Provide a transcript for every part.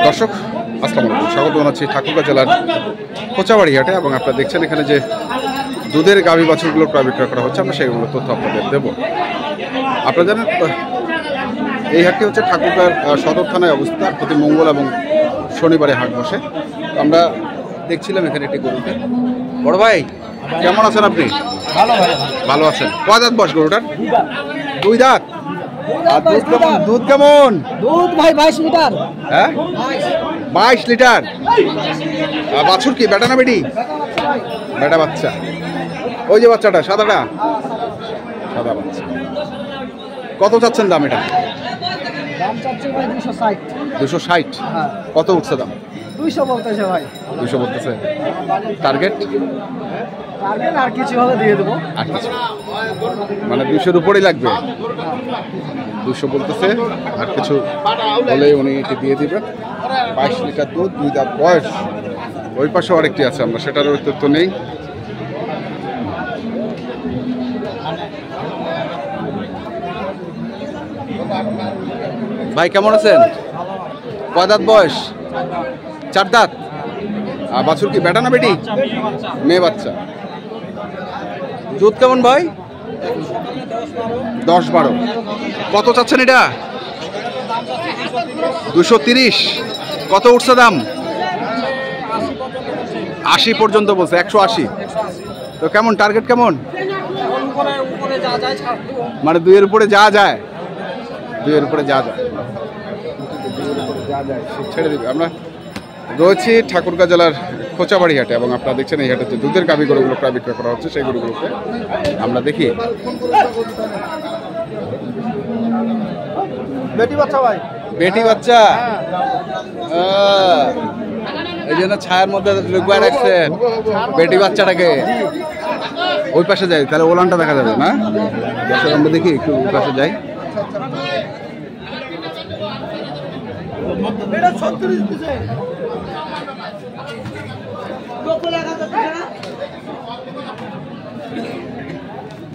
দর্শক আসসালামু আলাইকুম, স্বাগত জানাচ্ছি ঠাকুরগাঁও জেলার কোচাবাড়ি হাটে। এবং আপনারা দেখছেন এখানে যে দুধের গাভী বাছুরগুলো প্রায় বিক্রয় করা হচ্ছে, আমরা সেগুলো তথ্য আপনাদের দেব। আপনারা জানেন এই হাটটি হচ্ছে ঠাকুরগাঁও সদর থানায় অবস্থিত। প্রতি মঙ্গল এবং শনিবারে হাট বসে। আমরা দেখছিলাম এখানে একটি গরুকে। বড় ভাই কেমন আছেন আপনি? ভালো আছেন। কয় দাঁত বয়স গরুটার? 2 দাঁত। আর দুধ কেমন? দুধ ভাই 22 লিটার। হ্যাঁ 22 লিটার। বাছুর কি বেটা না বেটি? বেটা বাচ্চা। ওই যে বাচ্চাটা সাদাটা, সাদা বাচ্চা। কত চাচ্ছেন দাম এটা? দাম চাচ্ছি ভাই 260। 260। কত উঠছে দাম? 200 বলতেছে ভাই। 200 বলতেছে। টার্গেট? টার্গেট আর কিছু হলে দিয়ে দেবো। আর কিছু মানে 200-র উপরেই লাগবে। 200 বলতেছে, আর কিছু হলে উনি এটি দিয়ে দিবেন। 22 লিটার দুধ, 2 দাঁত বয়স। ওই পাশে আরেকটি আছে, আমরা সেটারও তথ্য নেই। ভাই কেমন আছেন? কয় দাঁত বয়স? 4 দাঁত। আর বাছুর কি বেটা না বেটি? মেয়ে বাচ্চা। দুধ কেমন ভাই? 10-12। কত চাচ্ছেন এটা? 230। কত উঠছে দাম? 80 পর্যন্ত বলছে। 180। তো কেমন টার্গেট কেমন? মানে 2-এর উপরে যা যায়, 2-এর উপরে যা যায় ছেড়ে দিবে। আমরা রয়েছি ঠাকুরগাঁও জেলার কোচাবাড়ি হাটে, এবং আপনারা দেখছেন এই হাটে যে দুধের গাভী গরুগুলো প্রায় বিক্রয় করা হচ্ছে, সেই গরুগুলোকে আমরা দেখি। বেটি বাচ্চা ভাই। বেটি বাচ্চা। এই জন্য ছায়ার মধ্যে লুকিয়ে রাখছেন বেটি বাচ্চাটাকে। ওই পাশে যাই, তাহলে ওলানটা দেখা যাবে না। দর্শক আমরা দেখি একটু ওই পাশে যাই।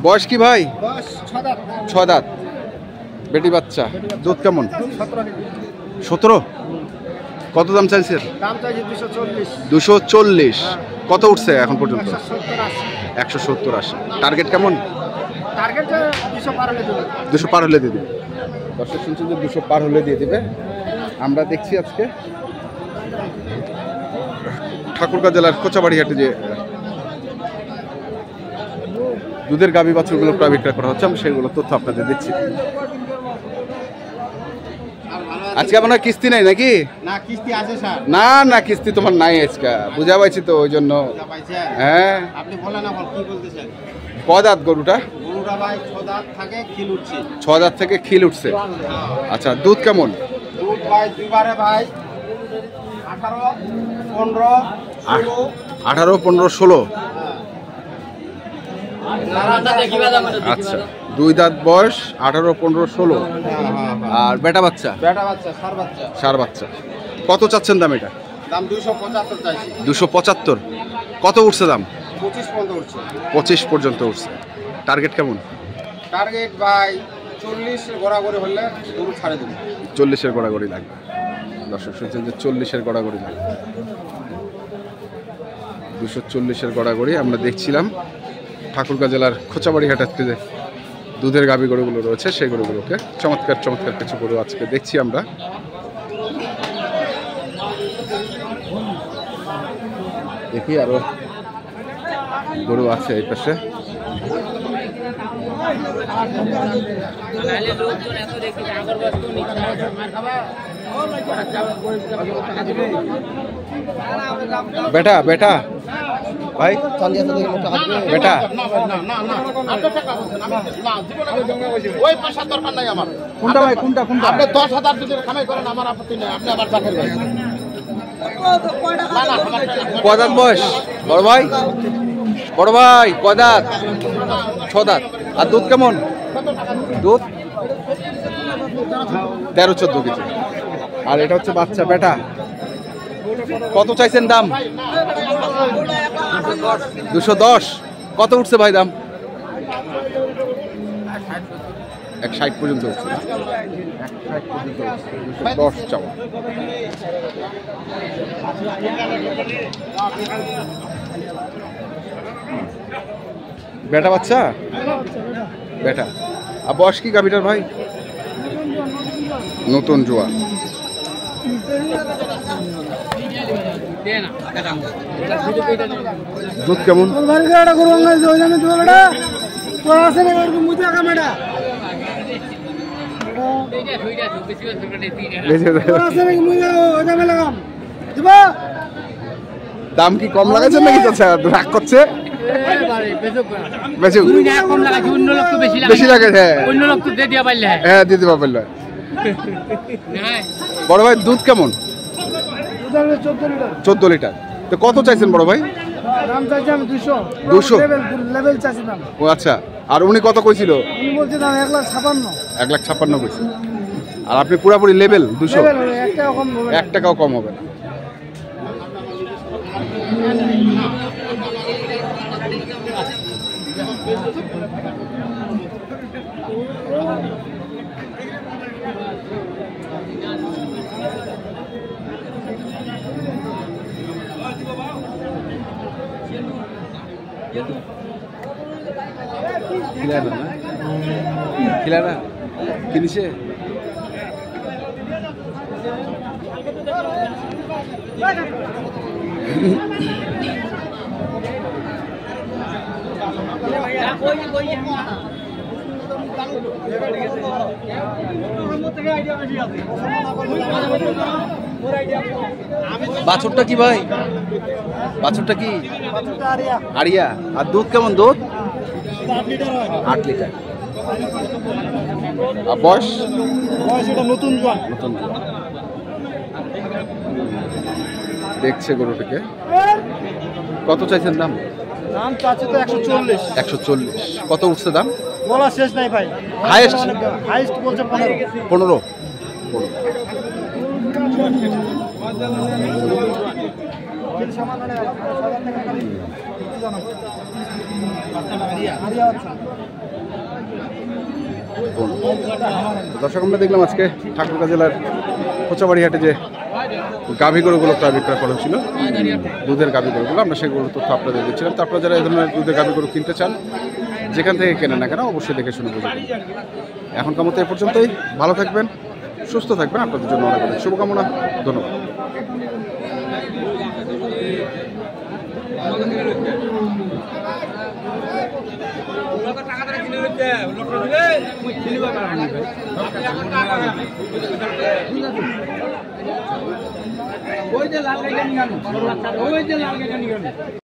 বয়স কি ভাই? 6 দাঁত। বেটি বাচ্চা। দুধ কেমন? 17। কত দাম চাইছে? দাম চাইছি 240। 240। কত উঠছে এখন পর্যন্ত? 170-80। টার্গেট কেমন? টার্গেট 200 পার হলে দেব। 200 পার হলে দিয়ে দিবে। দর্শক শুনছেন যে 200 পার হলে দিয়ে দিবে। আমরা দেখছি আজকে ঠাকুরগাঁও জেলার কোচাবাড়ি হাটে যে দুধের গাভী বাছুরগুলো প্রায় বিক্রয় করা হচ্ছে, আমি সেগুলো তথ্য আপনাদের দিচ্ছি। আজকে আপনার কিস্তি নাই নাকি? না কিস্তি আছে স্যার। না না কিস্তি তোমার নাই আজকে, বুঝা পাইছি তো, ওই জন্য। হ্যাঁ আপনি বলেন না কি বলতেছেন? কয় দাঁত গরুটা? গরুটা ভাই 6 দাঁত থাকে, খিল উঠছে। 6 দাঁত থেকে খিল উঠছে। আচ্ছা দুধ কেমন? দুধ ভাই দুইবারে ভাই 18, 15, 16। 18, 15, 16। আচ্ছা 2 দাঁত বয়স, 18, 15, 16। আর বেটা বাচ্চা? বেটা বাচ্চা, ষাঁড় বাচ্চা। ষাঁড় বাচ্চা। কত চাচ্ছেন দাম এটা? দাম 275 চাইছি। 275। কত উঠছে দাম? 25 পর্যন্ত উঠছে। 25 পর্যন্ত উঠছে। টার্গেট কেমন? টার্গেট ভাই 40 গড়াগড়ি হলে গরু ছাড়ে দেবো। 40-এর গড়াগড়ি লাগবে। দর্শক শুনছেন যে 40-এর গড়াগড়ি লাগবে। 240-এর গড়াগড়ি আমরা দেখছিলাম ঠাকুরগাঁও জেলার কোচাবাড়ি হাট। আজকে যে দুধের গাভী গরুগুলো রয়েছে, সেই গরুগুলোকে চমৎকার চমৎকার কিছু গরু আজকে দেখছি আমরা। দেখি আরো গরু আছে এই পাশে। বেটা বেটা ভাই বেটা কোনটা ভাই? কোনটা কোনটা? আপনি 10,000 যদি কামাই করেন আমার আপত্তি নেই, আপনি আবার চাকরি করেন। কয় দাঁত বয়স বড় ভাই? বড় ভাই কয় দাঁত? 6 দাঁত। আর দুধ কেমন? দুধ 13-14 কেজি। আর এটা হচ্ছে বাচ্চা বেটা। কত চাইছেন দাম? 210। কত উঠছে ভাই দাম? 160 পর্যন্ত হচ্ছে, 160 পর্যন্ত 210 চাওয়া। বেটা বাচ্চা, বেটা। আর বয়স কি গাভিটার ভাই? নতুন জোয়া। দুধ কেমন? দাম কি কম লাগাচ্ছে নাকি রাগ করছে? বেশি লাগে, হ্যাঁ দিতে পারলে। বড় ভাই দুধ কেমন? 14 লিটার। তো কত চাইছেন বড় ভাই? 200 ও আচ্ছা। আর উনি কত কইছিল? 1,56,000 কইছে। আর আপনি পুরাপুরি লেভেল 200, 1 টাকাও কম হবে না। খিলানা কিনিছে বাছুরটা কি ভাই? বাছুরটা কি? আরিয়া। আর দুধ কেমন? দুধ 8 লিটার। আর বয়স? নতুন দেখছে গরুটাকে। কত চাইছেন দাম? দাম চাচ্ছে তো 140। 140। কত উঠছে দাম? বলা শেষ নাই ভাই। হাইয়েস্ট বলছে 15। দর্শক আমরা দেখলাম আজকে ঠাকুরগাঁ জেলার কোচাবাড়ি হাটে যে গাভী গরুগুলো প্রায় বিক্রয় করা হচ্ছিল, দুধের গাভী গরুগুলো, আমরা সেগুলোর তথ্য আপনাদের দিচ্ছিলাম। তারপরে যারা এই ধরনের দুধের গাভী গরু কিনতে চান, যেখান থেকে কেনেন না কেন অবশ্যই দেখে শুনে বুঝে। এখনকার মতো এ পর্যন্তই। ভালো থাকবেন, সুস্থ থাকবেন, আপনাদের জন্য অনেক অনেক শুভকামনা। ধন্যবাদ।